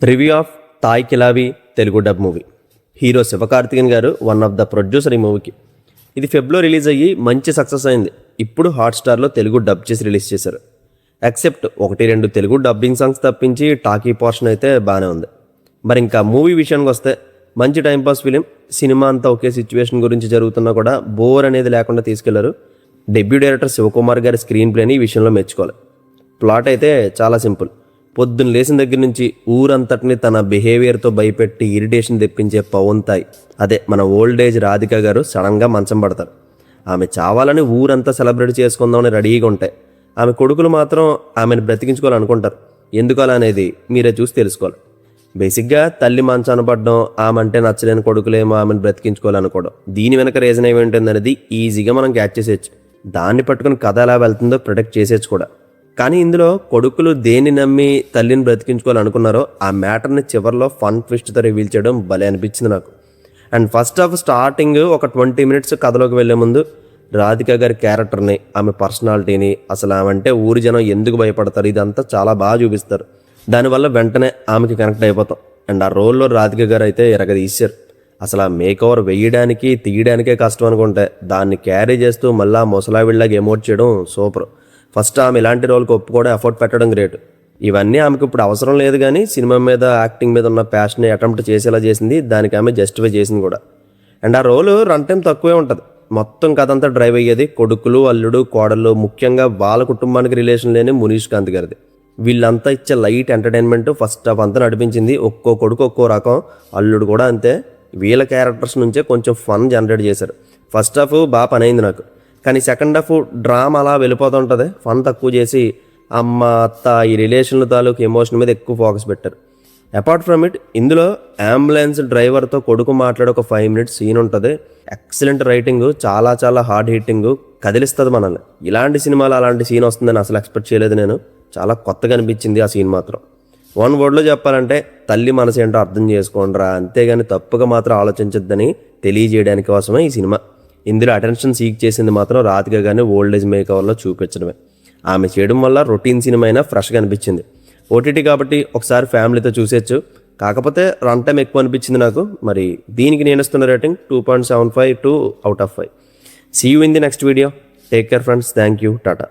Review of Thai Kilavi Telugu dub movie. Hero Sivakarthikeyan గారు one of the producer ఈ మూవీకి. ఇది ఫెబ్లో రిలీజ్ అయ్యి మంచి సక్సెస్ అయింది. ఇప్పుడు హాట్స్టార్లో తెలుగు డబ్ చేసి రిలీజ్ చేశారు. ఎక్సెప్ట్ 1-2 తెలుగు డబ్బింగ్ సాంగ్స్ తప్పించి టాకీ పోర్షన్ అయితే బాగానే ఉంది. మరి ఇంకా మూవీ విషయానికి వస్తే మంచి టైంపాస్ ఫిలిం. సినిమా అంతా ఒకే సిచ్యువేషన్ గురించి జరుగుతున్నా కూడా బోర్ అనేది లేకుండా తీసుకెళ్లారు. డెబ్యూ డైరెక్టర్ శివకుమార్ గారి స్క్రీన్ ప్లేని ఈ విషయంలో మెచ్చుకోవాలి. ప్లాట్ అయితే చాలా సింపుల్. పొద్దున్న లేచిన దగ్గర నుంచి ఊరంతటిని తన బిహేవియర్తో భయపెట్టి ఇరిటేషన్ తెప్పించే పవన్ తాయ్, అదే మన ఓల్డ్ ఏజ్ రాధిక గారు సడన్గా మంచం పడతారు. ఆమె చావాలని ఊరంతా సెలబ్రేట్ చేసుకుందామని రెడీగా ఉంటాయి. ఆమె కొడుకులు మాత్రం ఆమెను బ్రతికించుకోవాలనుకుంటారు. ఎందుకు అలా అనేది మీరే చూసి తెలుసుకోవాలి. బేసిక్గా తల్లి మంచాన పడడం, ఆమె అంటే నచ్చలేని కొడుకులేమో ఆమెను బ్రతికించుకోవాలనుకోవడం, దీని వెనక రీజన్ ఏమేంటనేది ఈజీగా మనం క్యాచ్ చేసేయచ్చు. దాన్ని పట్టుకుని కథ ఎలా వెళ్తుందో ప్రొటెక్ట్ చేసేయచ్చు కూడా. కానీ ఇందులో కొడుకులు దేన్ని నమ్మి తల్లిని బ్రతికించుకోవాలనుకున్నారో ఆ మ్యాటర్ని చివరిలో ఫన్ ట్విస్ట్తో రివీల్ చేయడం భలే అనిపించింది నాకు. అండ్ ఫస్ట్ హాఫ్ స్టార్టింగ్ ఒక 20 minutes కథలోకి వెళ్లే ముందు రాధిక గారి క్యారెక్టర్ని, ఆమె పర్సనాలిటీని, అసలు ఆమె అంటే ఊరి జనం ఎందుకు భయపడతారు, ఇదంతా చాలా బాగా చూపిస్తారు. దానివల్ల వెంటనే ఆమెకి కనెక్ట్ అయిపోతాం. అండ్ ఆ రోల్లో రాధిక గారు అయితే ఎరగదీశారు. అసలు ఆ మేక్ ఓవర్ వేయడానికి తీయడానికే కష్టం అనుకుంటే దాన్ని క్యారీ చేస్తూ మళ్ళీ ముసలావిళ్ళగా ఎమోట్ చేయడం సూపర్. ఫస్ట్ ఆమె ఇలాంటి రోల్కి ఒప్పుకోవడం, ఎఫర్ట్ పెట్టడం గ్రేట్. ఇవన్నీ ఆమెకు ఇప్పుడు అవసరం లేదు, కానీ సినిమా మీద యాక్టింగ్ మీద ఉన్న ప్యాషన్ని అటెంప్ట్ చేసేలా చేసింది. దానికి ఆమె జస్టిఫై చేసింది కూడా. అండ్ ఆ రోలు రన్ టైం తక్కువే ఉంటుంది. మొత్తం కథ అంతా డ్రైవ్ అయ్యేది కొడుకులు, అల్లుడు, కోడళ్ళు, ముఖ్యంగా వాళ్ళ కుటుంబానికి రిలేషన్ లేని మునీష్ కాంత్ గారిది. వీళ్ళంతా ఇచ్చే లైట్ ఎంటర్టైన్మెంట్ ఫస్ట్ హాఫ్ అంతా నడిపించింది. ఒక్కో కొడుకు ఒక్కో రకం, అల్లుడు కూడా అంతే. వీళ్ళ క్యారెక్టర్స్ నుంచే కొంచెం ఫన్ జనరేట్ చేశారు. ఫస్ట్ హాఫ్ బాగా పని అయింది నాకు. కానీ సెకండ్ హాఫ్ డ్రామా అలా వెళ్ళిపోతుంటుంది. ఫన్ తక్కువ చేసి అమ్మ, అత్త, ఈ రిలేషన్ల తాలూకు ఎమోషన్ మీద ఎక్కువ ఫోకస్ పెట్టారు. అపార్ట్ ఫ్రమ్ ఇట్, ఇందులో అంబులెన్స్ డ్రైవర్తో కొడుకు మాట్లాడే ఒక 5 minutes సీన్ ఉంటుంది. ఎక్సలెంట్ రైటింగ్, చాలా చాలా హార్డ్ హిట్టింగ్, కదిలిస్తుంది మనల్ని. ఇలాంటి సినిమాలో అలాంటి సీన్ వస్తుందని అసలు ఎక్స్పెక్ట్ చేయలేదు నేను. చాలా కొత్తగా అనిపించింది ఆ సీన్ మాత్రం. 1 wordలో చెప్పాలంటే తల్లి మనసు ఏంటో అర్థం చేసుకోండిరా, అంతేగాని తప్పుగా మాత్రం ఆలోచించొద్దని తెలియజేయడానికి కోసమే ఈ సినిమా. ఇందులో అటెన్షన్ సీక్ చేసింది మాత్రం రాధిక గారిని ఓల్డ్ ఏజ్ మేకవర్లో చూపించడమే. ఆమె చేయడం వల్ల రొటీన్ సినిమా అయినా ఫ్రెష్గా అనిపించింది. ఓటీటీ కాబట్టి ఒకసారి ఫ్యామిలీతో చూసేయచ్చు. కాకపోతే రన్ టైం ఎక్కువ అనిపించింది నాకు. మరి దీనికి నేను ఇస్తున్న rating 2.75 out of 5. See you in the next video. Take care friends. Thank you. Tata.